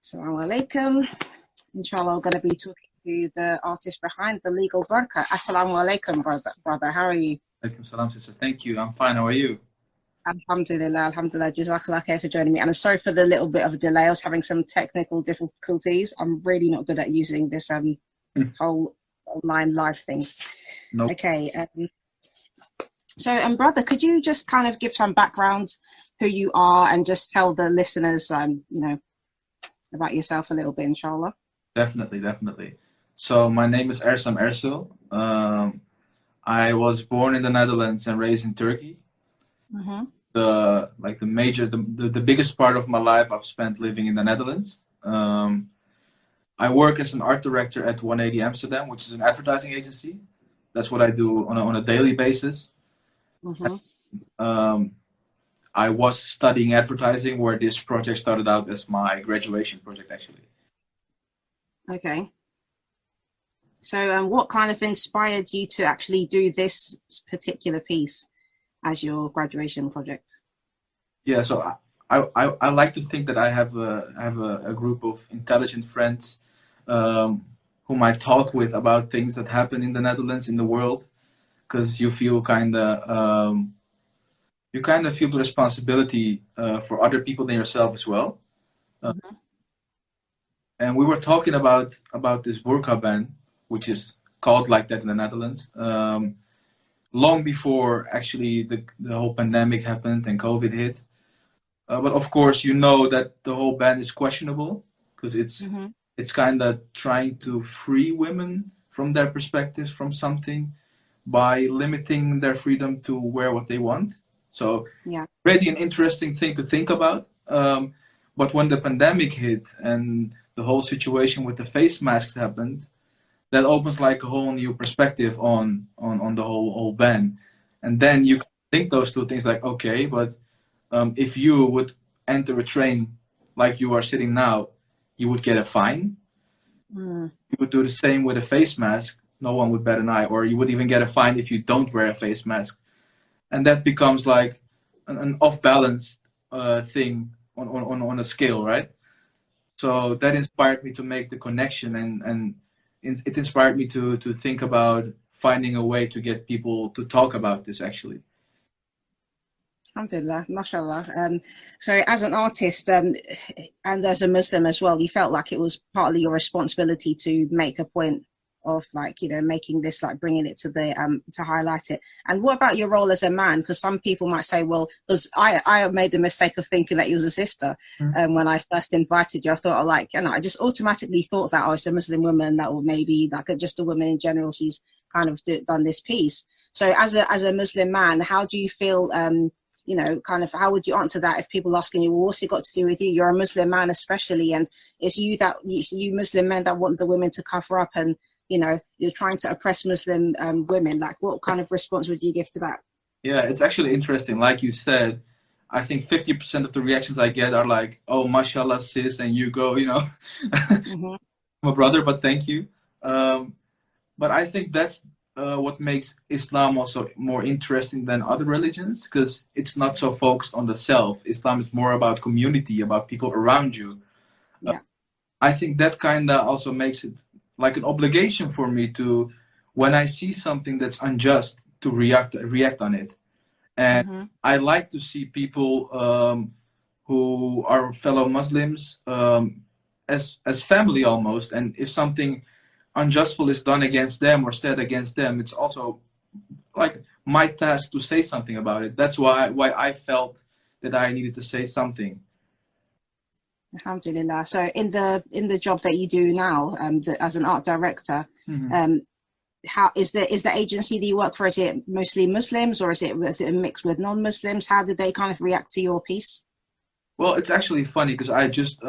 Assalamu alaikum. Inshallah, we're going to be talking to the artist behind the Legal Burqa. Assalamu alaikum, brother. How are you? Alaikum salam, sister. Thank you. I'm fine. How are you? Alhamdulillah, alhamdulillah. Jazakallah khair for joining me. And I'm sorry for the little bit of a delay. I was having some technical difficulties. I'm really not good at using this whole online live things. Nope. Okay. So, brother, could you just kind of give some background, who you are, and just tell the listeners, about yourself a little bit, inshallah? Definitely. So my name is Ersem Ercil. I was born in the Netherlands and raised in Turkey. Mm-hmm. The biggest part of my life I've spent living in the Netherlands. I work as an art director at 180 Amsterdam, which is an advertising agency. That's what I do on a daily basis. Mm-hmm. I was studying advertising, where this project started out as my graduation project, actually. Okay. So what kind of inspired you to actually do this particular piece as your graduation project? Yeah, so I like to think that I have a group of intelligent friends whom I talk with about things that happen in the Netherlands, in the world, because you feel kind of feel the responsibility for other people than yourself as well. Mm-hmm. And we were talking about this burqa ban, which is called like that in the Netherlands, long before actually the whole pandemic happened and COVID hit. But of course, you know that the whole ban is questionable, because it's kind of trying to free women from their perspectives from something by limiting their freedom to wear what they want. So yeah, really an interesting thing to think about. But when the pandemic hit and the whole situation with the face masks happened, that opens like a whole new perspective on the whole ban. And then you think those two things like, okay, but if you would enter a train like you are sitting now, you would get a fine. Mm. You would do the same with a face mask. No one would bat an eye. Or you would even get a fine if you don't wear a face mask. And that becomes like an off-balance thing on a scale, right? So that inspired me to make the connection, and it inspired me to think about finding a way to get people to talk about this, actually. Alhamdulillah, mashallah. So as an artist and as a Muslim as well, you felt like it was partly your responsibility to make a point of making this, like bringing it to the to highlight it. And what about your role as a man? Because some people might say, well, because I made the mistake of thinking that you was a sister. When I first invited you, I thought I just automatically thought that it's a Muslim woman, that, or maybe like just a woman in general, she's kind of done this piece. So as a Muslim man, how do you feel, how would you answer that if people asking you, well, what's it got to do with you? You're a Muslim man especially, and it's you Muslim men that want the women to cover up, and you're trying to oppress Muslim women. Like, what kind of response would you give to that? Yeah, it's actually interesting. Like you said, I think 50% of the reactions I get are like, oh, mashallah, sis, and you go, Mm-hmm. I'm a brother, but thank you. But I think that's what makes Islam also more interesting than other religions, because it's not so focused on the self. Islam is more about community, about people around you. Yeah. I think that kind of also makes it like an obligation for me to, when I see something that's unjust, to react on it. And I like to see people who are fellow Muslims as family almost. And if something unjustful is done against them or said against them, it's also like my task to say something about it. That's why I felt that I needed to say something. Alhamdulillah. So in the job that you do now, as an art director, how is the agency that you work for? Is it mostly Muslims, or is it mixed with non-Muslims? How did they kind of react to your piece? Well, it's actually funny because I just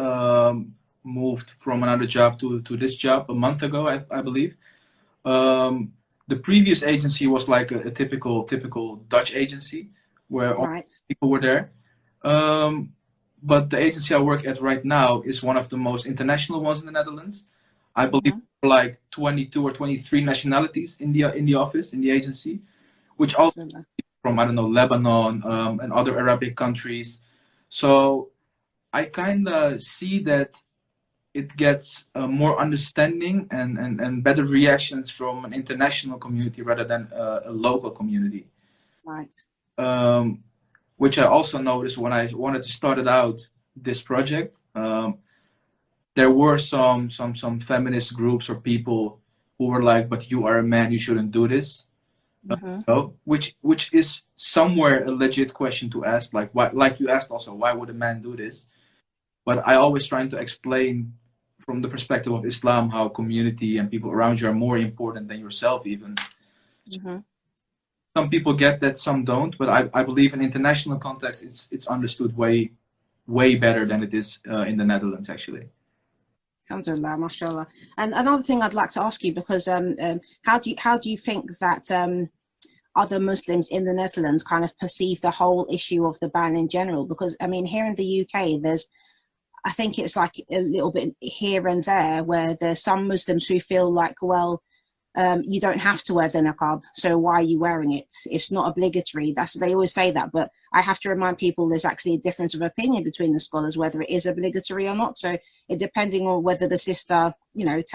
moved from another job to this job a month ago, I believe. The previous agency was like a typical Dutch agency where all people were there. But the agency I work at right now is one of the most international ones in the Netherlands. I believe like 22 or 23 nationalities in the office, in the agency, which also from, I don't know, Lebanon and other Arabic countries. So I kind of see that it gets more understanding and better reactions from an international community rather than a local community. Right. Which I also noticed when I wanted to start it out this project. There were some feminist groups or people who were like, "But you are a man, you shouldn't do this." So, which is somewhere a legit question to ask. Like why, like you asked also, why would a man do this? But I always trying to explain from the perspective of Islam how community and people around you are more important than yourself even. Some people get that, some don't, but I believe in international context it's understood way better than it is in the Netherlands actually. Alhamdulillah, mashallah. And another thing I'd like to ask you, because how do you think that other Muslims in the Netherlands kind of perceive the whole issue of the ban in general? Because I mean, here in the UK, I think it's like a little bit here and there where there's some Muslims who feel like, well, you don't have to wear the niqab, so why are you wearing it? It's not obligatory. They always say that, but I have to remind people there's actually a difference of opinion between the scholars whether it is obligatory or not. So depending on whether the sister,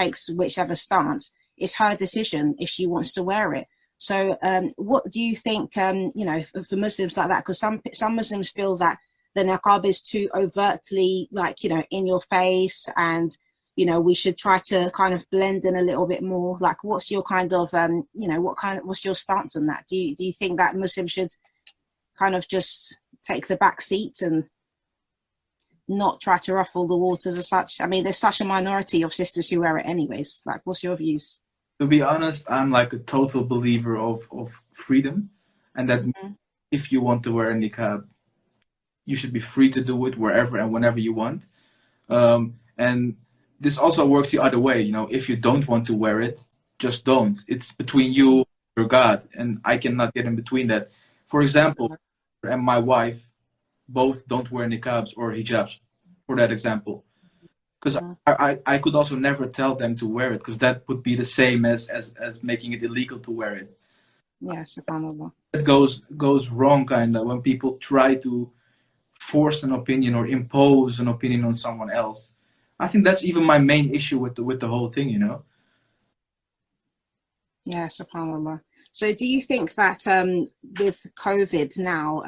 takes whichever stance, it's her decision if she wants to wear it. So what do you think, for Muslims like that? Because some Muslims feel that the niqab is too overtly, in your face, and we should try to kind of blend in a little bit more. Like, what's your kind of, what's your stance on that? Do you think that Muslims should kind of just take the back seat and not try to ruffle the waters as such? I mean, there's such a minority of sisters who wear it anyways. Like, what's your views? To be honest, I'm like a total believer of freedom, and that if you want to wear a niqab, you should be free to do it wherever and whenever you want. And this also works the other way. If you don't want to wear it, just don't. It's between you and your God, and I cannot get in between that. For example, and my wife both don't wear niqabs or hijabs, for that example. Because I could also never tell them to wear it, because that would be the same as making it illegal to wear it. Yes, subhanAllah. It goes wrong kind of when people try to force an opinion or impose an opinion on someone else. I think that's even my main issue with the whole thing, Yeah, subhanAllah. So do you think that with COVID now,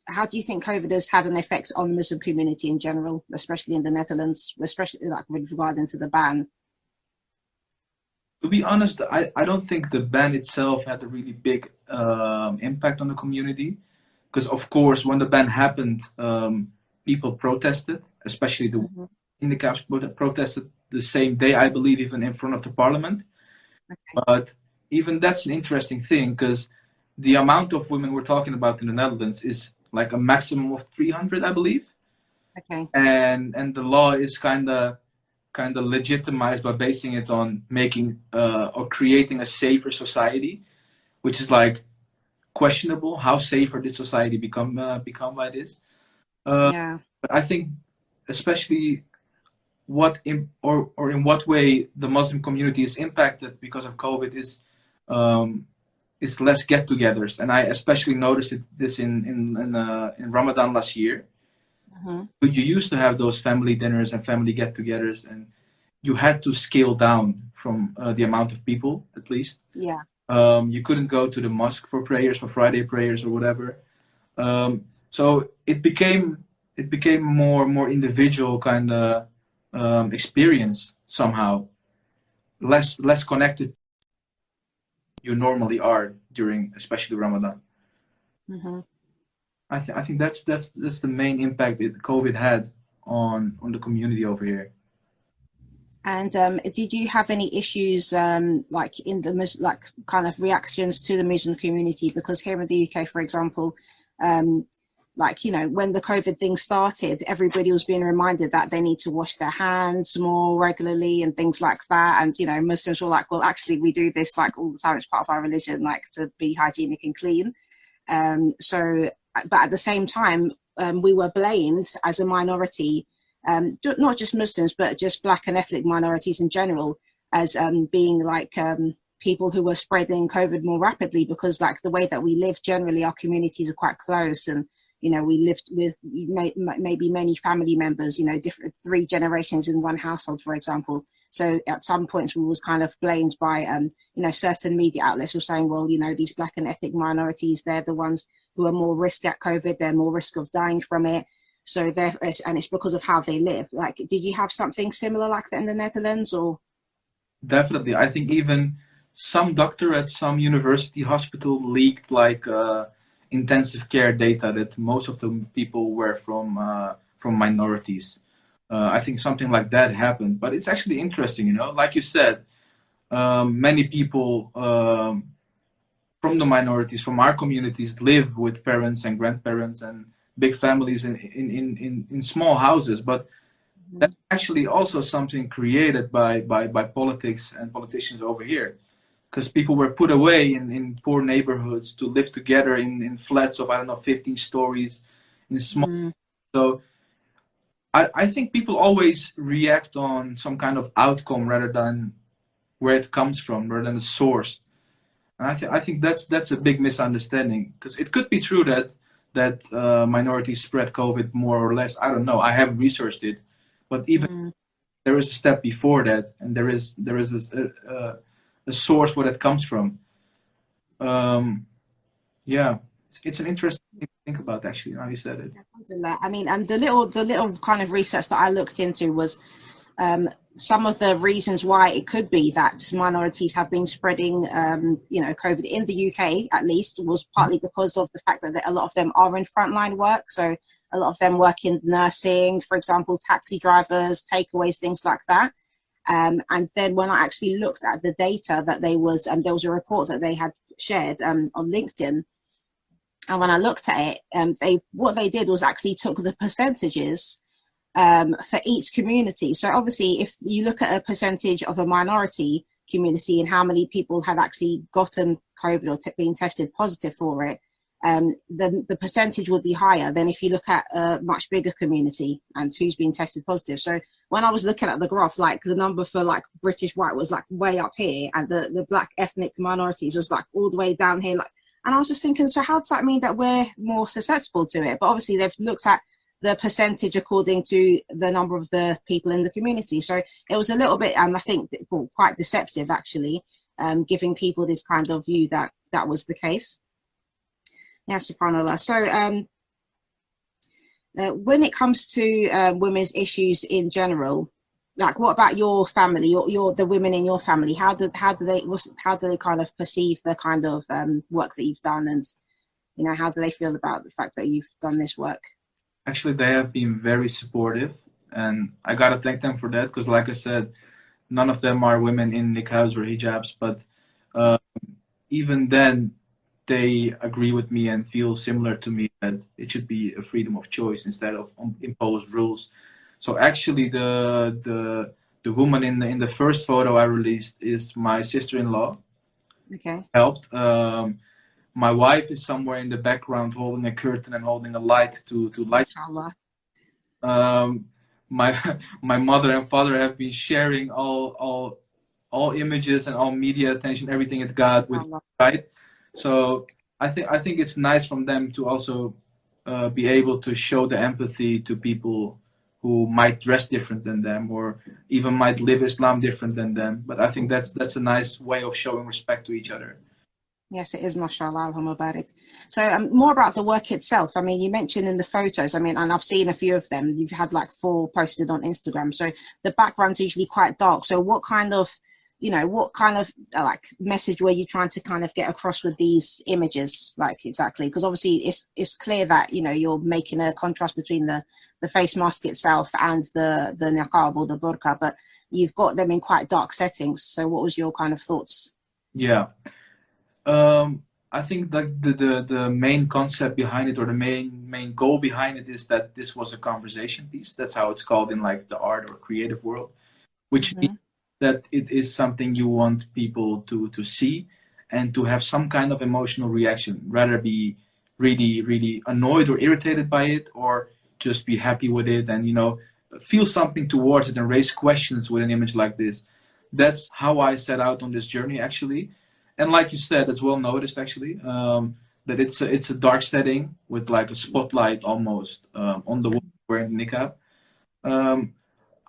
how do you think COVID has had an effect on the Muslim community in general, especially in the Netherlands, especially like with regard to the ban? To be honest, I don't think the ban itself had a really big impact on the community. Because, of course, when the ban happened, people protested, especially the in the camps protested the same day, I believe, even in front of the parliament. Okay. But even that's an interesting thing, because the amount of women we're talking about in the Netherlands is like a maximum of 300, I believe. Okay. And the law is kind of legitimized by basing it on making or creating a safer society, which is like questionable. How safer did society become by this? Yeah. But I think, especially in what way the Muslim community is impacted because of COVID is less get-togethers, and I especially noticed this in Ramadan last year. You used to have those family dinners and family get-togethers, and you had to scale down from the amount of people, at least. Yeah. You couldn't go to the mosque for prayers, for Friday prayers or whatever. So it became more individual kind of experience somehow, less connected you normally are during, especially Ramadan. I think that's the main impact that COVID had on the community over here. And did you have any issues like in the kind of reactions to the Muslim community? Because here in the UK, for example, when the COVID thing started, everybody was being reminded that they need to wash their hands more regularly and things like that. And, Muslims were like, well, actually, we do this like all the time. It's part of our religion, like to be hygienic and clean. But at the same time, we were blamed as a minority, not just Muslims, but just Black and ethnic minorities in general, as being like people who were spreading COVID more rapidly, because like the way that we live, generally our communities are quite close, and you know, we lived with maybe many family members, you know, different 3 generations in one household, for example. So at some points we was kind of blamed by, you know, certain media outlets were saying, well, you know, these black and ethnic minorities, they're the ones who are more risk at COVID, they're more risk of dying from it. So and it's because of how they live. Like, did you have something similar like that in the Netherlands, or? Definitely. I think even some doctor at some university hospital leaked like intensive care data that most of the people were from minorities. I think something like that happened, but it's actually interesting, you know. Like you said, many people from the minorities, from our communities, live with parents and grandparents and big families in small houses, but that's actually also something created by politics and politicians over here, because people were put away in poor neighborhoods to live together in flats of, I don't know, 15 stories in small. So I think people always react on some kind of outcome rather than where it comes from, rather than the source. And I think that's a big misunderstanding, because it could be true that minorities spread COVID more or less. I don't know. I haven't researched it, but even there is a step before that, and there is a source where that comes from. Yeah, it's an interesting thing to think about, actually, how you said it. I mean, the little kind of research that I looked into was some of the reasons why it could be that minorities have been spreading, you know, COVID in the UK, at least, was partly because of the fact that a lot of them are in frontline work. So a lot of them work in nursing, for example, taxi drivers, takeaways, things like that. And then when I actually looked at the data that there was a report that they had shared on LinkedIn. And when I looked at it, what they did was actually took the percentages for each community. So obviously, if you look at a percentage of a minority community and how many people had actually gotten COVID or been tested positive for it, the percentage would be higher than if you look at a much bigger community and who's been tested positive. So when I was looking at the graph, like the number for like British white was like way up here, and the black ethnic minorities was like all the way down here. Like, and I was just thinking, so how does that mean that we're more susceptible to it? But obviously they've looked at the percentage according to the number of the people in the community. So it was a little bit, I think, quite deceptive, actually, giving people this kind of view that that was the case. Yeah, subhanAllah. So when it comes to women's issues in general, like, what about your family, the women in your family? How do they kind of perceive the kind of work that you've done, and, you know, how do they feel about the fact that you've done this work? Actually, they have been very supportive, and I gotta thank them for that, because like I said, none of them are women in niqabs or hijabs, but even then, they agree with me and feel similar to me that it should be a freedom of choice instead of imposed rules. So actually, the woman in the first photo I released is my sister-in-law. Okay. Helped. My wife is somewhere in the background holding a curtain and holding a light to light. My mother and father have been sharing all images and all media attention, everything it got with right. So I think it's nice from them to also be able to show the empathy to people who might dress different than them, or even might live Islam different than them. But I think that's a nice way of showing respect to each other. Yes, it is, mashallah, alhamdulillah. So more about the work itself. I mean, you mentioned in the photos, I mean, and I've seen a few of them, you've had like 4 posted on Instagram. So the background's usually quite dark. So what kind of like message were you trying to kind of get across with these images, like, exactly? Because obviously it's clear that, you know, you're making a contrast between the face mask itself and the niqab or the burqa, but you've got them in quite dark settings. So what was your kind of thoughts? Yeah. I think like the main concept behind it, or the main goal behind it, is that this was a conversation piece. That's how it's called in like the art or creative world, which means that it is something you want people to see and to have some kind of emotional reaction, rather be really annoyed or irritated by it, or just be happy with it and, you know, feel something towards it and raise questions with an image like this. That's how I set out on this journey, actually. And like you said, it's well noticed, actually. that it's a dark setting with like a spotlight almost on the woman wearing the niqab.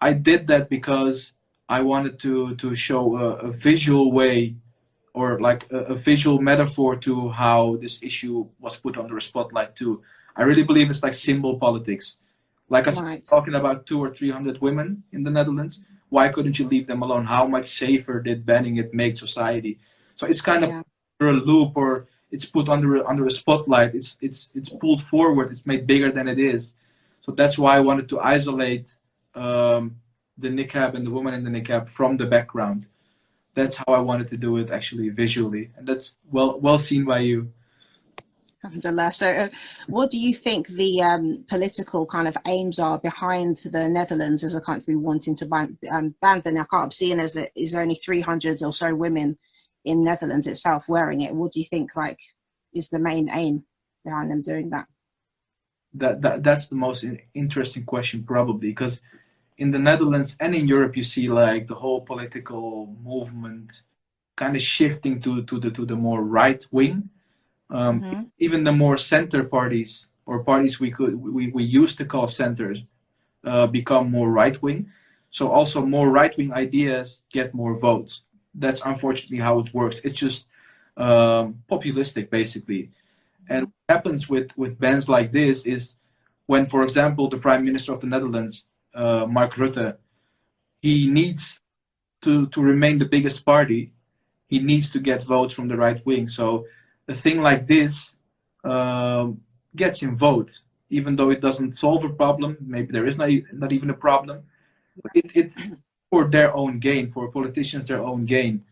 I did that because I wanted to show a visual way, or like a visual metaphor to how this issue was put under a spotlight too. I really believe it's like symbol politics. Like I said, Right. talking about 200 or 300 women in the Netherlands. Why couldn't you leave them alone? How much safer did banning it make society? So it's kind of Yeah. under a loop, or it's put under a spotlight. It's pulled forward. It's made bigger than it is. So that's why I wanted to isolate the niqab and the woman in the niqab from the background. That's how I wanted to do it actually visually, and that's well seen by you. Alhamdulillah. So, what do you think the political kind of aims are behind the Netherlands as a country wanting to ban the niqab, seeing as there is only 300 or so women in Netherlands itself wearing it? What do you think like is the main aim behind them doing that? That's the most interesting question probably, because in the Netherlands and in Europe you see like the whole political movement kind of shifting to the more right wing. Even the more center parties, or parties we used to call centers, become more right wing. So also more right wing ideas get more votes. That's unfortunately how it works. It's just populistic basically. And what happens with bans like this is when, for example, the Prime Minister of the Netherlands, Mark Rutte, he needs to remain the biggest party. He needs to get votes from the right wing. So a thing like this gets him votes, even though it doesn't solve a problem. Maybe there is not even a problem. But it's for their own gain, for politicians their own gain.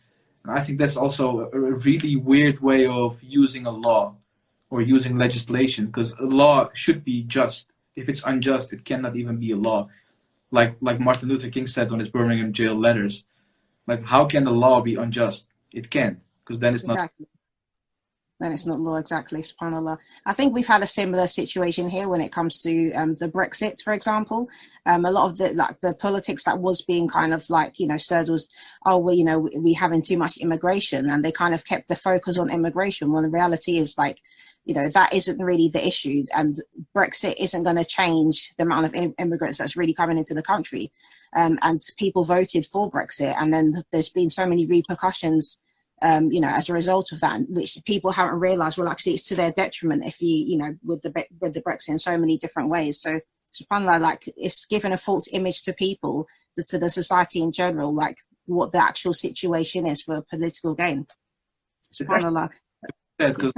And I think that's also a really weird way of using a law or using legislation, because a law should be just. If it's unjust, it cannot even be a law. Like Martin Luther King said on his Birmingham jail letters, like how can the law be unjust? It can't, because then it's not. Exactly. Then it's not law, exactly, subhanAllah. I think we've had a similar situation here when it comes to the Brexit, for example. A lot of the politics that was being kind of like, said was, oh, well, we having too much immigration, and they kind of kept the focus on immigration. When the reality is like, that isn't really the issue, and Brexit isn't going to change the amount of immigrants that's really coming into the country. And people voted for Brexit, and then there's been so many repercussions as a result of that, which people haven't realised. Well, actually, it's to their detriment if with the Brexit in so many different ways. So, subhanAllah, like it's given a false image to people, to the society in general, like what the actual situation is for political gain. SubhanAllah. Because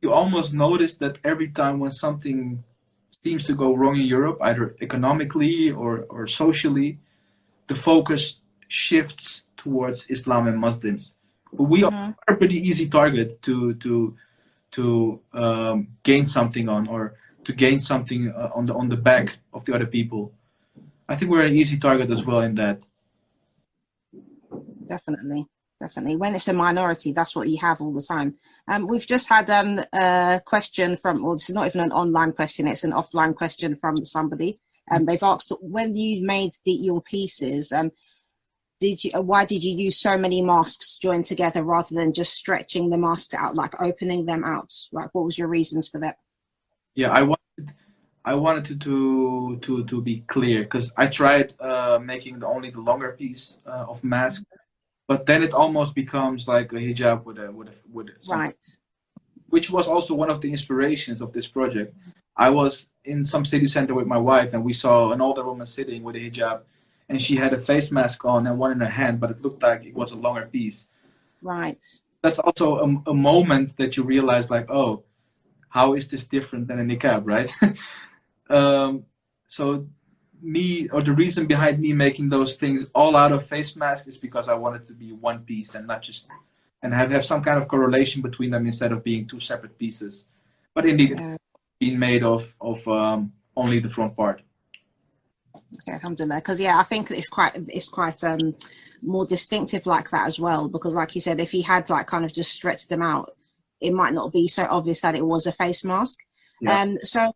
you almost notice that every time when something seems to go wrong in Europe, either economically or socially, the focus shifts towards Islam and Muslims. But we are a pretty easy target to gain something on, or to gain something on the back of the other people. I think we're an easy target as well in that. Definitely. When it's a minority, that's what you have all the time. We've just had a question from, well, this is not even an online question, it's an offline question from somebody. They've asked, when you made your pieces, why did you use so many masks joined together rather than just stretching the mask out, like opening them out? Like, what was your reasons for that? Yeah, I wanted to be clear, because I tried making only the longer piece of mask, but then it almost becomes like a hijab with right, which was also one of the inspirations of this project. I was in some city center with my wife, and we saw an older woman sitting with a hijab, and she had a face mask on and one in her hand, but it looked like it was a longer piece. Right. That's also a moment that you realize, like, oh, how is this different than a niqab, right? So the reason behind me making those things all out of face mask is because I wanted to be one piece and not just, and have some kind of correlation between them instead of being two separate pieces. But indeed, it's being made of only the front part. Okay, alhamdulillah. Because I think it's quite more distinctive like that as well. Because like you said, if he had like kind of just stretched them out, it might not be so obvious that it was a face mask. Yeah. So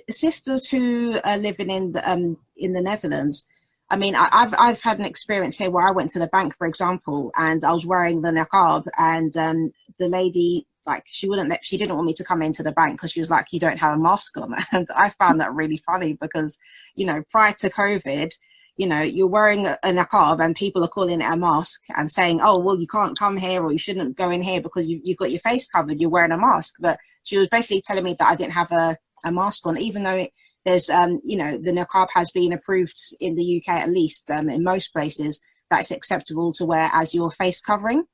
sisters who are living in the Netherlands, I mean, I've had an experience here where I went to the bank, for example, and I was wearing the niqab, and the lady, like she didn't want me to come into the bank because she was like, you don't have a mask on. And I found that really funny because, you know, prior to COVID, you know, you're wearing a niqab and people are calling it a mask and saying, oh, well, you can't come here or you shouldn't go in here because you've got your face covered, you're wearing a mask. But she was basically telling me that I didn't have a mask on, even though there's, you know, the niqab has been approved in the UK, at least in most places, that's acceptable to wear as your face covering.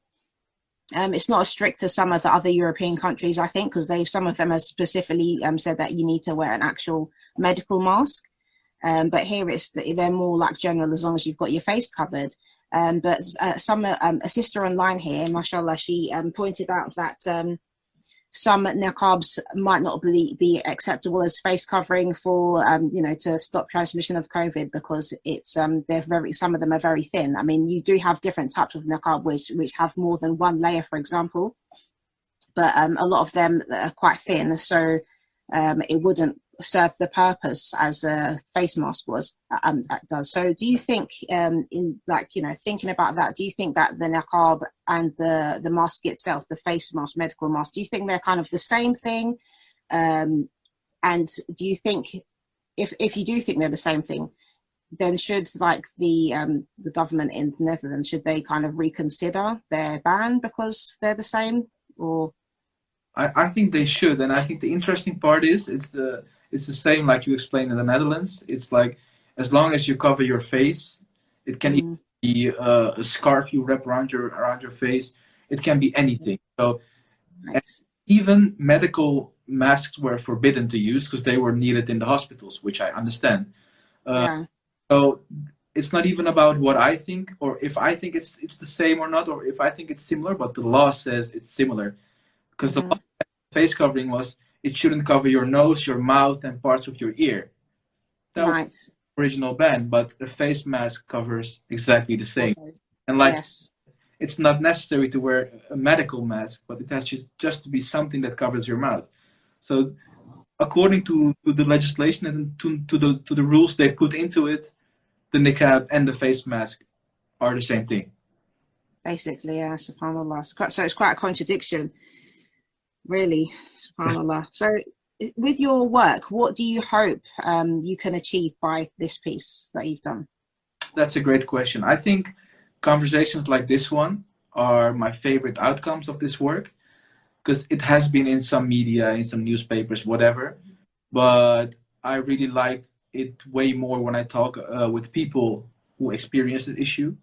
It's not as strict as some of the other European countries, I think, because some of them have specifically said that you need to wear an actual medical mask. But here they're more like general, as long as you've got your face covered. But a sister online here, mashallah, she pointed out that some niqabs might not be acceptable as face covering for, you know, to stop transmission of COVID, because it's some of them are very thin. I mean, you do have different types of niqab which have more than one layer, for example, but a lot of them are quite thin, so it wouldn't serve the purpose as a face mask that does. So do you think, in like, you know, thinking about that, do you think that the niqab and the mask itself, the face mask, medical mask, do you think they're kind of the same thing? And do you think, if you do think they're the same thing, then should like the government in the Netherlands, should they kind of reconsider their ban because they're the same? Or I think they should, and I think the interesting part is it's the same like you explained in the Netherlands. It's like, as long as you cover your face, it can even be a scarf you wrap around your face. It can be anything. So nice. even medical masks were forbidden to use because they were needed in the hospitals, which I understand. Yeah. So it's not even about what I think, or if I think it's the same or not, or if I think it's similar, but the law says it's similar. Because the face covering was, it shouldn't cover your nose, your mouth, and parts of your ear. That was the original ban, but a face mask covers exactly the same. And like, it's not necessary to wear a medical mask, but it has just to be something that covers your mouth. So according to the legislation and to the rules they put into it, the niqab and the face mask are the same thing. Basically, yeah, subhanAllah. So it's quite a contradiction, really, subhanAllah. So with your work, what do you hope you can achieve by this piece that you've done? That's a great question. I think conversations like this one are my favorite outcomes of this work, because it has been in some media, in some newspapers, whatever, but I really like it way more when I talk with people who experience the issue,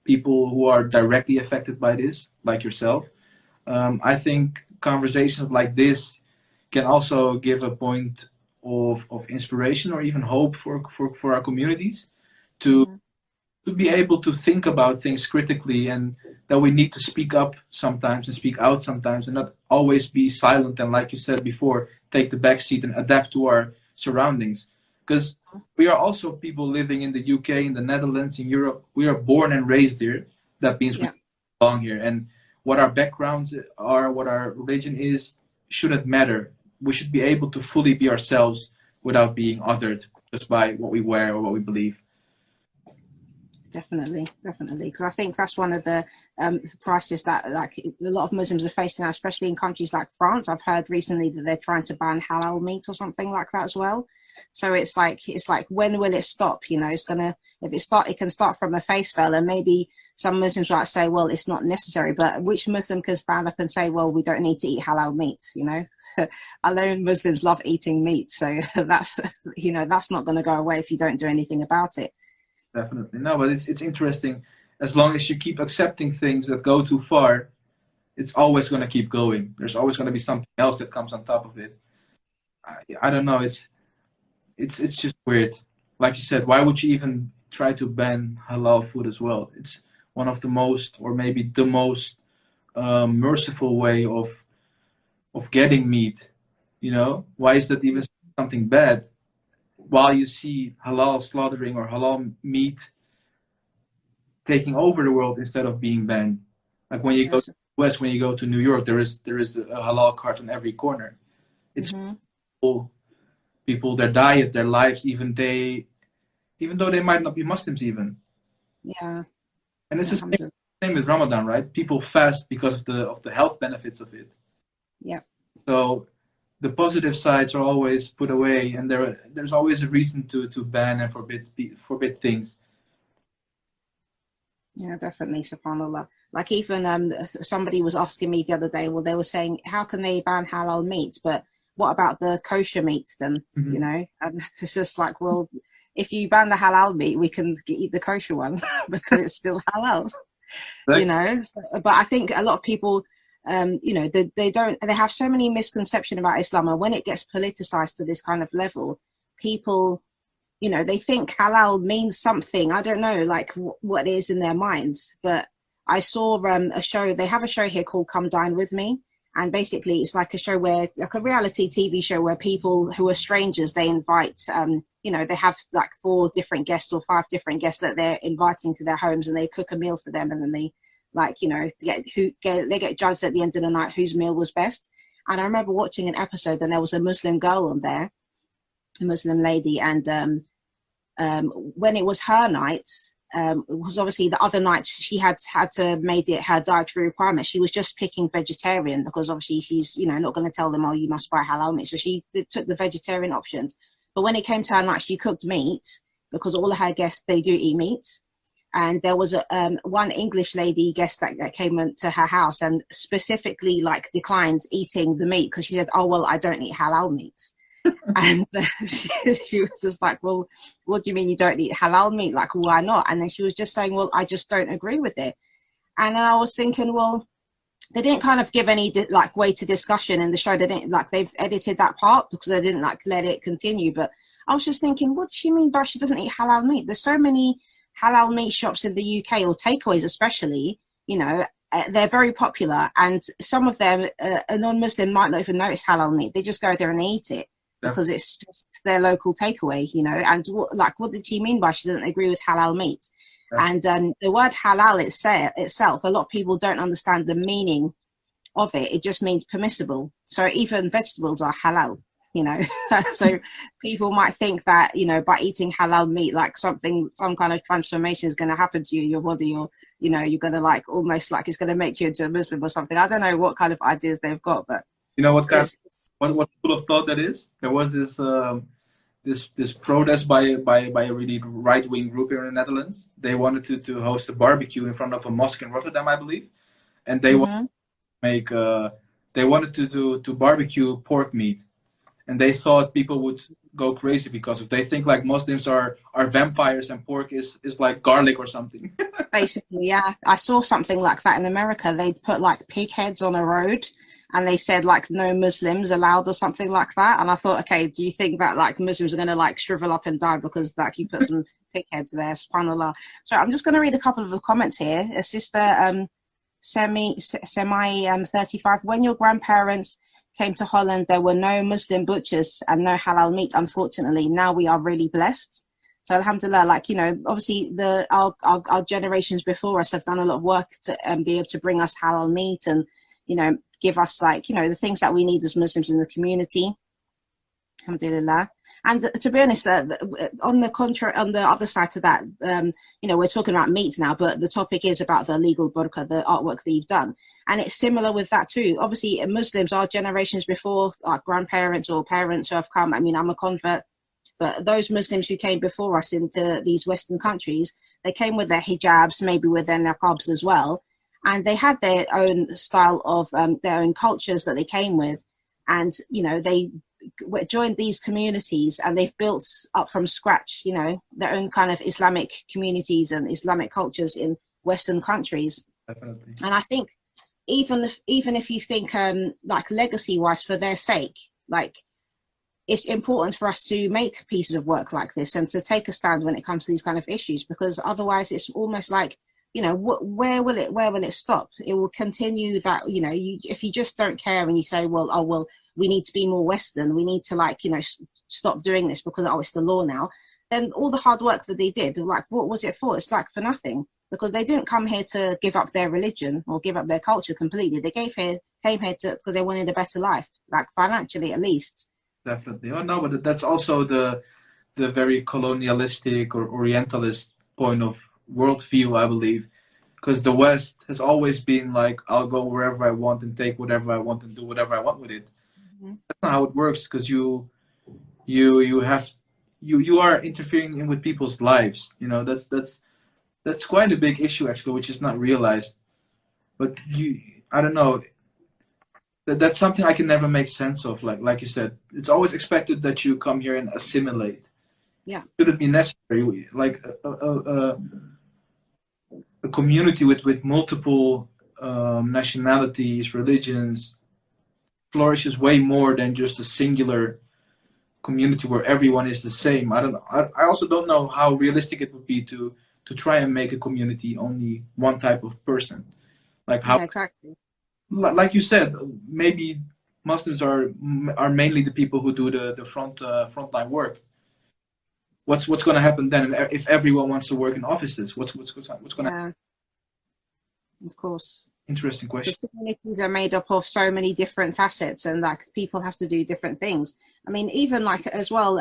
people who are directly affected by this, like yourself. I think conversations like this can also give a point of inspiration or even hope for our communities to be able to think about things critically, and that we need to speak up sometimes and speak out sometimes, and not always be silent and, like you said before, take the back seat and adapt to our surroundings. Because we are also people living in the UK, in the Netherlands, in Europe. We are born and raised here. That means we belong here. And what our backgrounds are, what our religion is, shouldn't matter. We should be able to fully be ourselves without being othered just by what we wear or what we believe. Definitely, because I think that's one of the crises that like a lot of Muslims are facing now, especially in countries like France. I've heard recently that they're trying to ban halal meat or something like that as well. So it's like when will it stop? You know, it can start from a face veil, and maybe some Muslims might say, well, it's not necessary, but which Muslim can stand up and say, well, we don't need to eat halal meat? You know, alone Muslims love eating meat, so that's not going to go away if you don't do anything about it. Definitely. No, but it's interesting. As long as you keep accepting things that go too far, it's always going to keep going. There's always going to be something else that comes on top of it. I don't know. It's just weird. Like you said, why would you even try to ban halal food as well? It's one of the most, or maybe the most, merciful way of getting meat. You know, why is that even something bad? While you see halal slaughtering or halal meat taking over the world instead of being banned. Like when you go to the West, when you go to New York, there is a halal cart on every corner. It's people, their diet, their lives, even though they might not be Muslims even. Yeah. And it's the same with Ramadan, right? People fast because of the health benefits of it. Yeah. So the positive sides are always put away, and there's always a reason to ban and forbid things. Yeah, definitely, subhanAllah. Like even somebody was asking me the other day, well, they were saying, how can they ban halal meat? But what about the kosher meat then? You Hmm. know, and it's just like, well, if you ban the halal meat, we can eat the kosher one because it's still halal. You Right? know. So, but I think a lot of people, you know, they have so many misconceptions about Islam, and when it gets politicized to this kind of level, people, you know, they think halal means something. I don't know, like what it is in their minds. But I saw a show. They have a show here called Come Dine With Me, and basically it's like a show where, like a reality TV show where people who are strangers, they invite, you know, they have like 4 different guests or 5 different guests that they're inviting to their homes, and they cook a meal for them, and then they, like, you know, they get judged at the end of the night whose meal was best. And I remember watching an episode, and there was a Muslim girl on there, a Muslim lady, and when it was her night, because obviously the other nights she had to made it her dietary requirement. She was just picking vegetarian because obviously she's, you know, not going to tell them, oh, you must buy halal meat. So she took the vegetarian options. But when it came to her night, she cooked meat because all of her guests, they do eat meat. And there was one English lady guest that came into her house and specifically like declined eating the meat because she said, oh, well, I don't eat halal meat. And she was just like, well, what do you mean you don't eat halal meat? Like, why not? And then she was just saying, well, I just don't agree with it. And I was thinking, well, they didn't kind of give any like way to discussion in the show. They didn't, like, they've edited that part because they didn't like let it continue. But I was just thinking, what does she mean by she doesn't eat halal meat? There's so many halal meat shops in the UK, or takeaways especially, you know, they're very popular, and some of them, a non-Muslim might not even notice halal meat. They just go there and eat it because it's just their local takeaway, you know. And what did she mean by she doesn't agree with halal meat? And the word halal itself, a lot of people don't understand the meaning of it. It just means permissible. So even vegetables are halal, you know. So people might think that, you know, by eating halal meat, like some kind of transformation is going to happen to you in your body, or, you know, you're going to like almost like it's going to make you into a Muslim or something. I don't know what kind of ideas they've got, but You know what kind it's what school of thought that is? There was this protest by a really right wing group here in the Netherlands. They wanted to host a barbecue in front of a mosque in Rotterdam, I believe, and mm-hmm. make they wanted to barbecue pork meat, and they thought people would go crazy because if they think like Muslims are vampires and pork is like garlic or something. Basically, yeah. I saw something like that in America. They'd put like pig heads on a road, and they said like no Muslims allowed or something like that. And I thought, okay, do you think that like Muslims are going to like shrivel up and die because like you put some pig heads there? SubhanAllah. So I'm just going to read a couple of the comments here. A sister, semi 35. When your grandparents came to Holland, there were no Muslim butchers and no halal meat. Unfortunately, now we are really blessed. So alhamdulillah, like, you know, obviously our generations before us have done a lot of work to be able to bring us halal meat and, you know, give us like, you know, the things that we need as Muslims in the community. Alhamdulillah. And to be honest, on the contrary, on the other side to that, you know, we're talking about meat now, but the topic is about the legal burqa, the artwork that you've done. And it's similar with that too. Obviously, Muslims, our generations before, our grandparents or parents who have come, I mean, I'm a convert, but those Muslims who came before us into these Western countries, they came with their hijabs, maybe with their niqabs as well. And they had their own style of their own cultures that they came with. And, you know, they joined these communities and they've built up from scratch, you know, their own kind of Islamic communities and Islamic cultures in Western countries. Definitely. And I think even if you think like legacy wise for their sake, like, it's important for us to make pieces of work like this and to take a stand when it comes to these kind of issues, because otherwise it's almost like, you know, where will it stop? It will continue that, you know, if you just don't care and you say, well, oh, well, we need to be more Western, we need to, like, you know, stop doing this because, oh, it's the law now, then all the hard work that they did, like, what was it for? It's like for nothing, because they didn't come here to give up their religion or give up their culture completely. They came here because they wanted a better life, like financially at least. Definitely. Oh no, but that's also the very colonialistic or Orientalist point of worldview, I believe. because the West has always been like, I'll go wherever I want and take whatever I want and do whatever I want with it. Mhm. That's not how it works, because you have you are interfering in with people's lives. You know, that's quite a big issue actually, which is not realized. But I don't know. That's something I can never make sense of. Like you said, it's always expected that you come here and assimilate. Yeah, Should it be necessary? Like a community with multiple nationalities, religions flourishes way more than just a singular community where everyone is the same. I don't know. I also don't know how realistic it would be to try and make a community only one type of person. Like how, yeah, exactly. like you said, maybe Muslims are mainly the people who do the frontline work. What's going to happen then if everyone wants to work in offices? What's going to Yeah, of course. interesting question. Because communities are made up of so many different facets, and like people have to do different things. I mean, even like as well,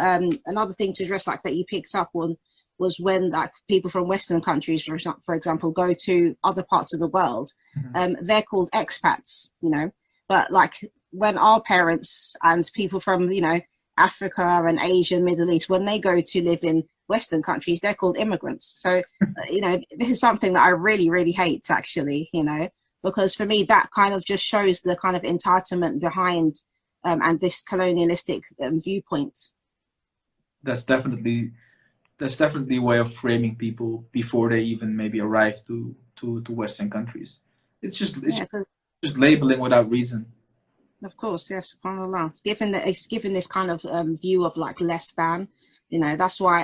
another thing to address, like that you picked up on, was when like people from Western countries, for example, go to other parts of the world, Mm-hmm. they're called expats, you know. But like when our parents and people from, you know, Africa and Asia and Middle East, when they go to live in Western countries, they're called immigrants. So, you know, this is something that I really, really hate, actually, you know, because for me, that kind of just shows the kind of entitlement behind and this colonialistic viewpoint. That's definitely that's definitely a way of framing people before they even maybe arrive to Western countries. It's Yeah, because just labeling without reason. of course, yes, subhanAllah. It's given this kind of view of like less than, you know. That's why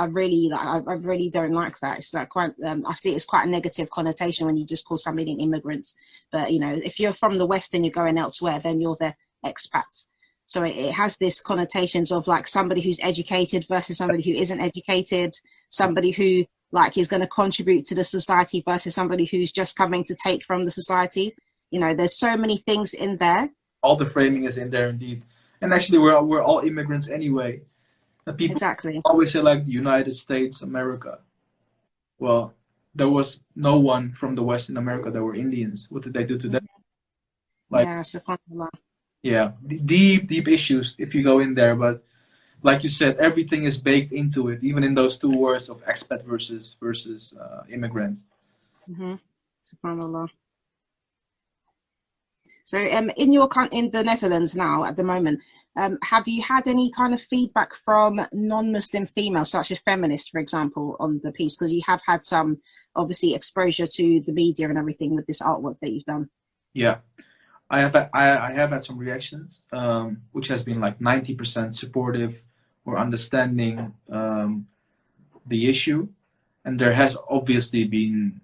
I really like I really don't like that. It's like quite I see it's quite a negative connotation when you just call somebody an immigrant. But you know, if you're from the West and you're going elsewhere, then you're the expat. So it has this connotations of like somebody who's educated versus somebody who isn't educated, somebody who like is going to contribute to the society versus somebody who's just coming to take from the society. You know, there's so many things in there. All the framing is in there indeed. And actually, we're all immigrants anyway. And people Exactly. always say like United States, America. Well, there was no one from the West in America that were Indians. What did they do to them? Like, Yeah, subhanAllah. yeah, deep issues if you go in there. But like you said, everything is baked into it, even in those two words of expat versus immigrant. Mm-hmm. SubhanAllah. So, in in the Netherlands now at the moment, have you had any kind of feedback from non-Muslim females, such as feminists, for example, on the piece? Because you have had some, obviously, exposure to the media and everything with this artwork that you've done. Yeah, I have had some reactions, which has been like 90% supportive or understanding the issue, and there has obviously been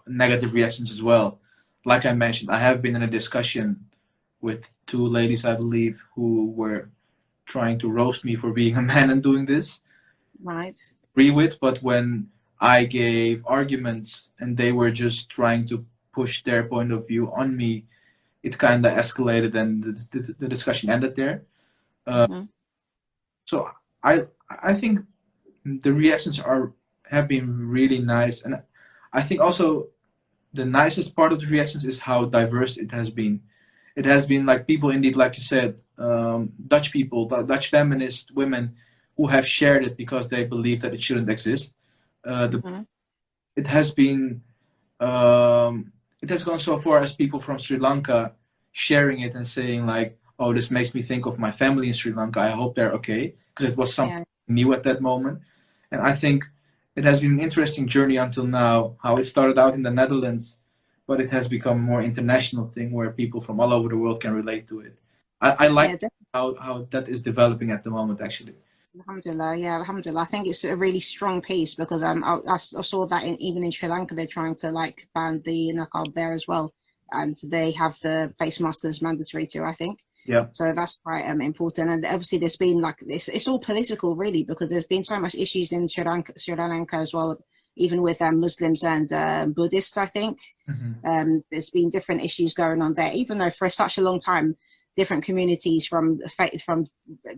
negative reactions as well. Like I mentioned, I have been in a discussion with two ladies, I believe, who were trying to roast me for being a man and doing this. Right. Agree with, but when I gave arguments and they were just trying to push their point of view on me, it kind of escalated and the discussion ended there. Uh, Mm-hmm. so I think the reactions have been really nice, and I think also the nicest part of the reactions is how diverse it has been. It has been like people, indeed, like you said, Dutch people, Dutch feminist women who have shared it because they believe that it shouldn't exist. Mm-hmm. It has been it has gone so far as people from Sri Lanka sharing it and saying like, "Oh, this makes me think of my family in Sri Lanka. I hope they're okay," because it was something Yeah. new at that moment. And I think it has been an interesting journey until now. How it started out in the Netherlands, but it has become a more international thing where people from all over the world can relate to it. I like Yeah. how that is developing at the moment, actually. Alhamdulillah, yeah, Alhamdulillah. I think it's a really strong piece because I saw that even in Sri Lanka they're trying to like ban the niqab there as well, and they have the face mask as mandatory too, I think. Yeah. So that's quite important. And obviously there's been like this, it's all political really because there's been so much issues in Sri Lanka as well, even with Muslims and Buddhists, I think. Mm-hmm. There's been different issues going on there, even though for such a long time different communities from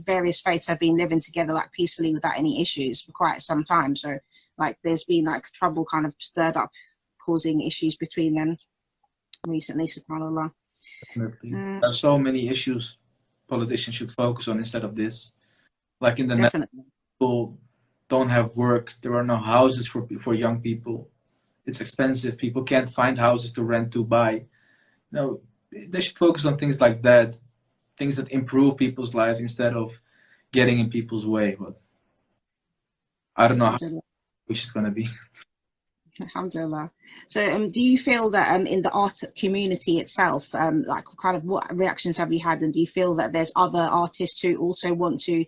various faiths have been living together like peacefully without any issues for quite some time. So like there's been like trouble kind of stirred up causing issues between them recently, subhanAllah. Definitely. There are so many issues politicians should focus on instead of this. Like in the Netherlands, Definitely. people don't have work. There are no houses for young people. It's expensive. People can't find houses to rent, to buy. No, they should focus on things like that, things that improve people's lives instead of getting in people's way. But I don't know how which is gonna be. Alhamdulillah. So, do you feel that in the art community itself, like kind of what reactions have you had, and do you feel that there's other artists who also want to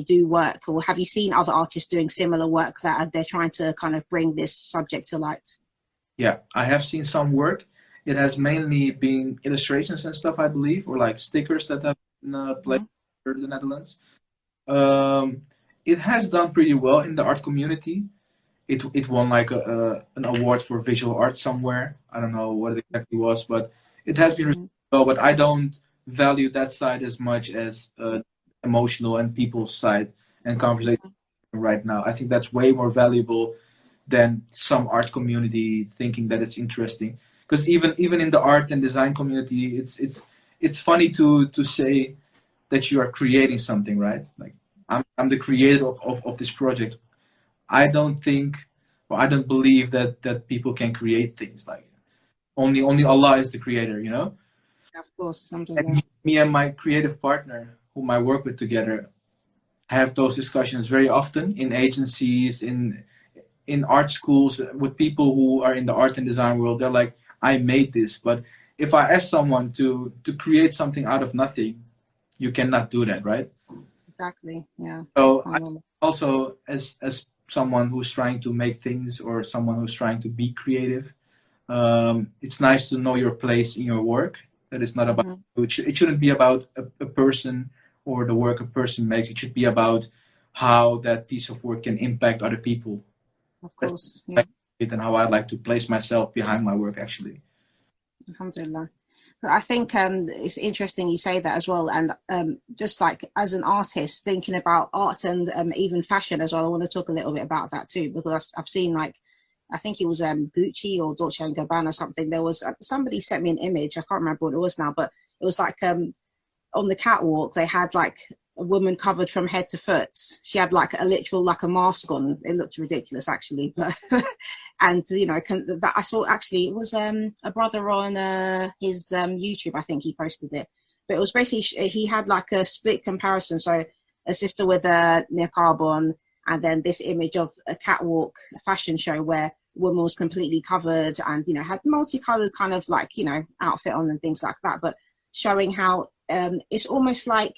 do work, or have you seen other artists doing similar work that they're trying to kind of bring this subject to light? Yeah, I have seen some work. It has mainly been illustrations and stuff, I believe, or like stickers that have been played in the Netherlands. It has done pretty well in the art community. It won like an award for visual art somewhere. I don't know what it exactly was, but it has been received well. But I don't value that side as much as emotional and people's side and conversation right now. I think that's way more valuable than some art community thinking that it's interesting. Because even in the art and design community, it's funny to say that you are creating something, right? Like I'm the creator of this project. I don't think, or I don't believe that people can create things. Like only Allah is the creator, you know. Of course, And me and my creative partner, whom I work with together, have those discussions very often in agencies, in art schools, with people who are in the art and design world. They're like, I made this, but if I ask someone to create something out of nothing, you cannot do that, right? Exactly. Yeah. So I also, as someone who's trying to make things, or someone who's trying to be creative, it's nice to know your place in your work. That it's not about it shouldn't be about a person or the work a person makes. It should be about how that piece of work can impact other people. Of course, yeah. And how I like to place myself behind my work, actually. Alhamdulillah. But I think it's interesting you say that as well. And just like as an artist, thinking about art and even fashion as well, I want to talk a little bit about that too, because I've seen, like, I think it was Gucci or Dolce & Gabbana or something. There was somebody sent me an image. I can't remember what it was now, but it was like on the catwalk, they had like a woman covered from head to foot. She had like a literal, like a mask on. It looked ridiculous actually, but and you know, that I saw actually, it was a brother on his YouTube, I think he posted it, but it was basically, he had like a split comparison. So a sister with a niqab on, and then this image of a catwalk fashion show where a woman was completely covered and, you know, had multicolored kind of like, you know, outfit on and things like that, but showing how it's almost like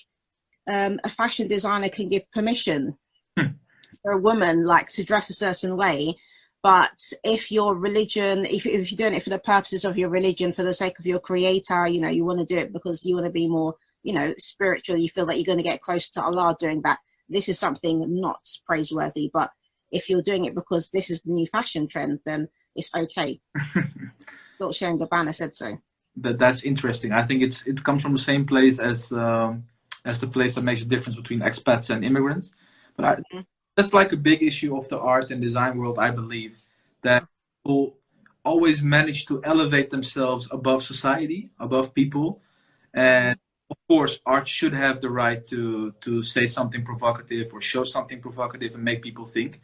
a fashion designer can give permission for a woman like to dress a certain way, but if your religion, if you're doing it for the purposes of your religion, for the sake of your creator, you know, you want to do it because you want to be more, you know, spiritual, you feel that you're going to get close to Allah doing that, this is something not praiseworthy. But if you're doing it because this is the new fashion trend, then it's okay. Dolce & Gabbana said so. That's interesting. I think it comes from the same place as the place that makes a difference between expats and immigrants. But that's like a big issue of the art and design world, I believe, that people always manage to elevate themselves above society, above people. And of course, art should have the right to say something provocative or show something provocative and make people think.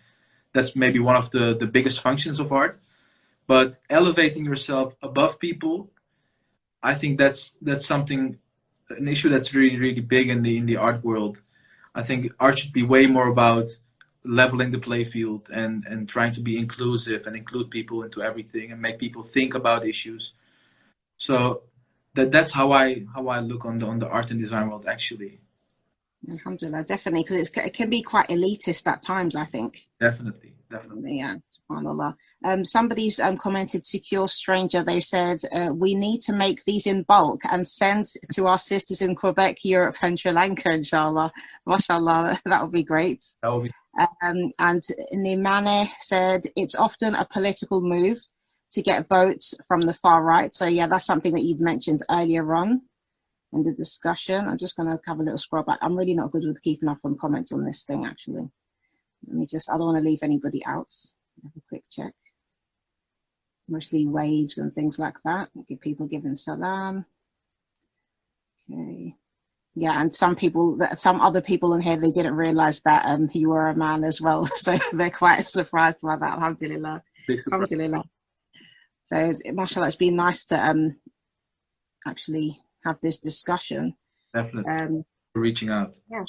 That's maybe one of the biggest functions of art. But elevating yourself above people, I think that's something, an issue that's really, really big in the art world. I think art should be way more about leveling the play field and trying to be inclusive and include people into everything and make people think about issues. So that's how I look on the art and design world, actually. Alhamdulillah, definitely, because it can be quite elitist at times, I think. Definitely. Yeah, subhanAllah. Somebody's commented, Secure Stranger, they said, we need to make these in bulk and send to our sisters in Quebec, Europe and Sri Lanka, inshallah. MashaAllah, that would be great. That would be. And Nimane said, it's often a political move to get votes from the far right. So yeah, that's something that you'd mentioned earlier on in the discussion. I'm just going to have a little scroll back. I'm really not good with keeping up on comments on this thing, actually. Let me just, I don't want to leave anybody out. Have a quick check. mostly waves and things like that. People giving salam. Okay. Yeah, and some other people in here, they didn't realize that you were a man as well, so they're quite surprised by that. Alhamdulillah. Alhamdulillah. So, mashallah, it's been nice to actually have this discussion. Definitely. For reaching out. Yeah.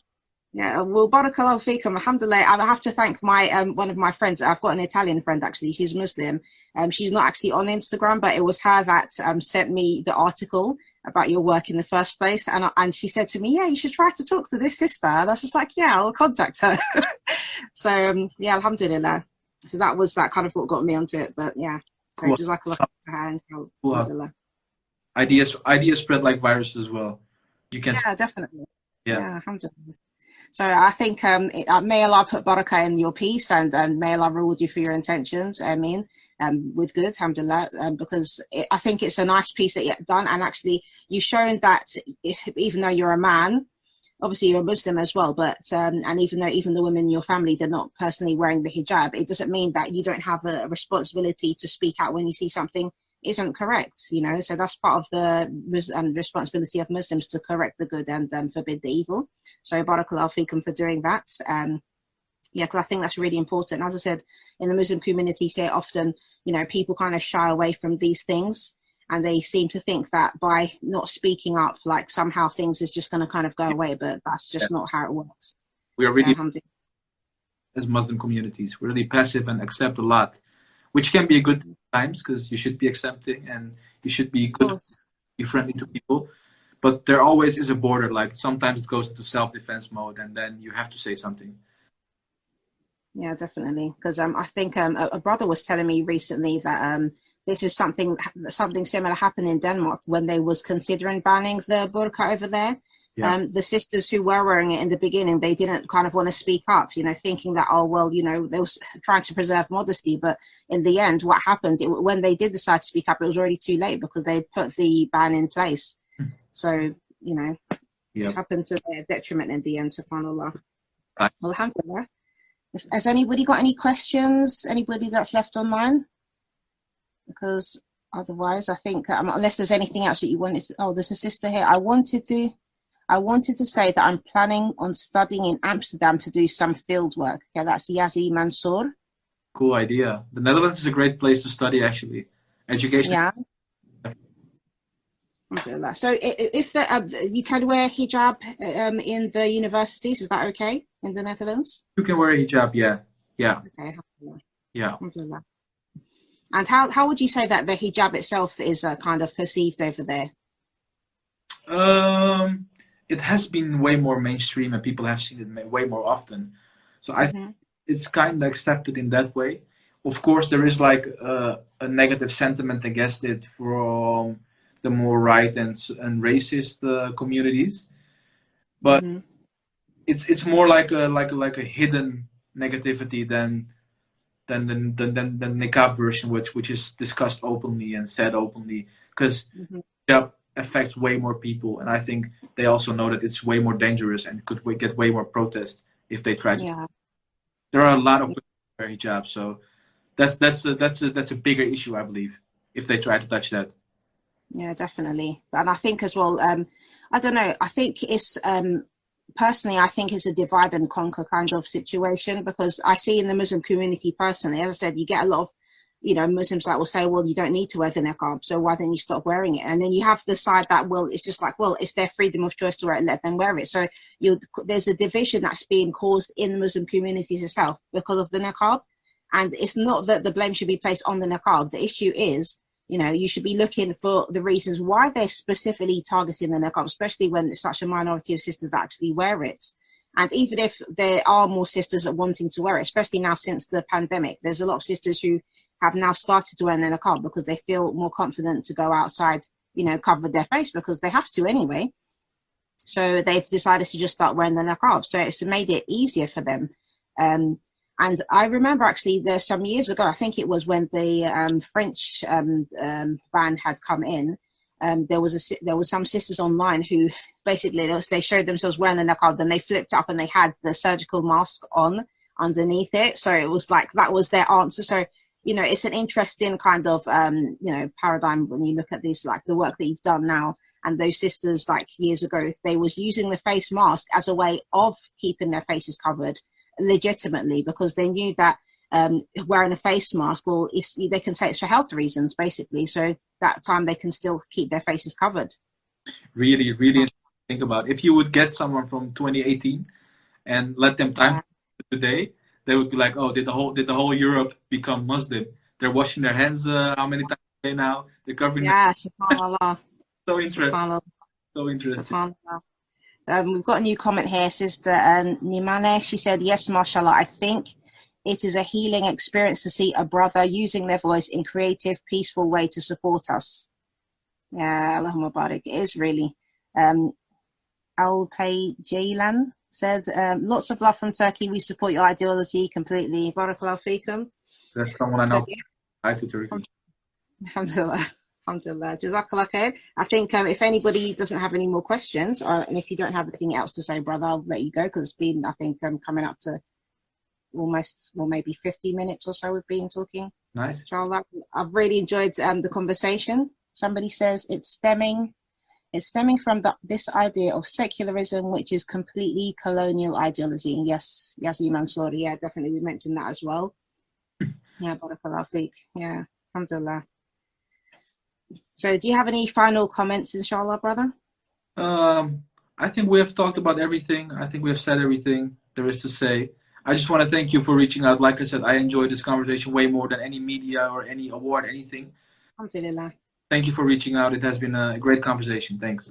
Yeah, well, barakallahu feekum. Alhamdulillah. I have to thank my one of my friends. I've got an Italian friend, actually. She's Muslim. She's not actually on Instagram, but it was her that sent me the article about your work in the first place. And she said to me, yeah, you should try to talk to this sister. And I was just like, yeah, I'll contact her. So, yeah, alhamdulillah. So that was that kind of what got me onto it. But yeah, so just like a look to her. And alhamdulillah. Ideas spread like viruses as well. You can. Yeah, definitely. Yeah, alhamdulillah. So I think may Allah put barakah in your peace, and may Allah reward you for your intentions. I mean, with good, alhamdulillah, because I think it's a nice piece that you've done, and actually you've shown that even though you're a man, obviously you're a Muslim as well, but and even though even the women in your family, they're not personally wearing the hijab, it doesn't mean that you don't have a responsibility to speak out when you see something isn't correct, you know. So that's part of the responsibility of Muslims, to correct the good and forbid the evil. So barakallahu feekum for doing that. Yeah, because I think that's really important. As I said, in the Muslim community, say often, you know, people kind of shy away from these things, and they seem to think that by not speaking up, like somehow things is just going to kind of go away, but that's just not how it works. We are really, as Muslim communities, we're really passive and accept a lot, which can be a good times, because you should be accepting and you should be good, be friendly to people. But there always is a border. Like sometimes it goes into self-defense mode, and then you have to say something. Yeah, definitely. Because I think a brother was telling me recently that this is something similar happened in Denmark when they was considering banning the burqa over there. Yeah. The sisters who were wearing it in the beginning, they didn't kind of want to speak up, you know, thinking that, oh, well, you know, they was trying to preserve modesty. But in the end, what happened, when they did decide to speak up, it was already too late, because they put the ban in place. So, you know, it happened to their detriment in the end, subhanAllah. Alhamdulillah. Has anybody got any questions? Anybody that's left online? Because otherwise, I think, unless there's anything else that you wanted to, oh, there's a sister here. I wanted to say that I'm planning on studying in Amsterdam to do some field work. Okay, that's Yazi Mansour. Cool idea. The Netherlands is a great place to study, actually. Education. Yeah. So if you can wear hijab in the universities, is that okay in the Netherlands? You can wear a hijab, yeah. Yeah. Okay. Yeah. And how would you say that the hijab itself is kind of perceived over there? It has been way more mainstream, and people have seen it way more often. So I think it's kind of accepted in that way. Of course, there is like a negative sentiment against it from the more right and racist communities, but it's more like a hidden negativity than the niqab version, which is discussed openly and said openly, because hijab affects way more people, and I think they also know that it's way more dangerous and could get way more protest if they try to. Yeah. There are a lot of women who wear hijab, so that's a bigger issue, I believe, if they try to touch that. Yeah, definitely. And I think as well, I don't know, I think it's personally, I think it's a divide and conquer kind of situation, because I see in the Muslim community personally, as I said, you get a lot of, you know, Muslims that will say, well, you don't need to wear the niqab, so why don't you stop wearing it? And then you have the side that, well, it's just like, well, it's their freedom of choice to wear it, let them wear it. So there's a division that's being caused in the Muslim communities itself because of the niqab. And it's not that the blame should be placed on the niqab. The issue is, you know, you should be looking for the reasons why they're specifically targeting the niqab, especially when it's such a minority of sisters that actually wear it. And even if there are more sisters that are wanting to wear it, especially now since the pandemic, there's a lot of sisters who have now started to wear the niqab because they feel more confident to go outside, you know, cover their face because they have to anyway. So they've decided to just start wearing the niqab. So it's made it easier for them. And I remember actually there's some years ago, I think it was when the French ban had come in, there was some sisters online who basically they showed themselves wearing the niqab, then they flipped up and they had the surgical mask on underneath it. So it was like that was their answer. So you know, it's an interesting kind of, you know, paradigm when you look at this, like the work that you've done now. And those sisters, like years ago, they was using the face mask as a way of keeping their faces covered legitimately, because they knew that wearing a face mask, well, they can say it's for health reasons, basically. So that time they can still keep their faces covered. Really, really interesting to think about. If you would get someone from 2018 and let them time today, they would be like, "Oh, did the whole Europe become Muslim? They're washing their hands how many times a day now? They're covering Yeah, subhanallah. so interesting, Subhanallah. so interesting." Subhanallah. We've got a new comment here, Sister Nimane. She said, yes, mashallah, I think it is a healing experience to see a brother using their voice in creative, peaceful way to support us. Yeah, Allahumma barik. It is really. Alpay Jaylan said, lots of love from Turkey. We support your ideology completely. Barakallahu feekum. That's someone I know. Hi to Turkey. Alhamdulillah. Alhamdulillah. Jazakallah khair. I think if anybody doesn't have any more questions, and if you don't have anything else to say, brother, I'll let you go, because it's been, I think, coming up to almost, well, maybe 50 minutes or so we've been talking. Nice. Inshallah. I've really enjoyed the conversation. Somebody says it's stemming from this idea of secularism, which is completely colonial ideology. Yes, Yazid Mansour. Yeah, definitely. We mentioned that as well. Yeah, barakallah feek. Yeah, alhamdulillah. So do you have any final comments, inshallah, brother? I think we have talked about everything. I think we have said everything there is to say. I just want to thank you for reaching out. Like I said, I enjoyed this conversation way more than any media or any award, anything. Alhamdulillah. Thank you for reaching out. It has been a great conversation. Thanks.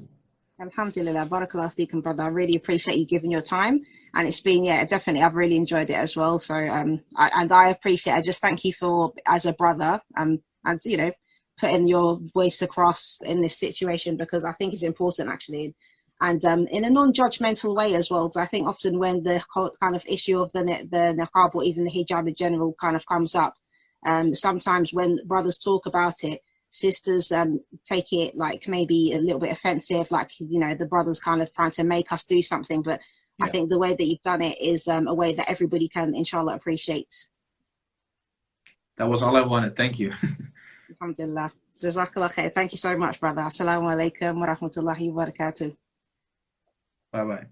Alhamdulillah. Barakallah feekum, brother. I really appreciate you giving your time. And it's been, yeah, definitely, I've really enjoyed it as well. So, I appreciate it. I just thank you for, as a brother, and, you know, putting your voice across in this situation, because I think it's important, actually, and in a non-judgmental way as well. So I think often when the kind of issue of the niqab or even the hijab in general kind of comes up, sometimes when brothers talk about it, sisters take it like maybe a little bit offensive, like, you know, the brothers kind of trying to make us do something. But yeah. I think the way that you've done it is a way that everybody can, inshallah, appreciate. That was all I wanted. Thank you. Alhamdulillah. Jazakallah khair. Thank you so much, brother. Assalamu alaikum wa rahmatullahi wa barakatuh. Bye-bye.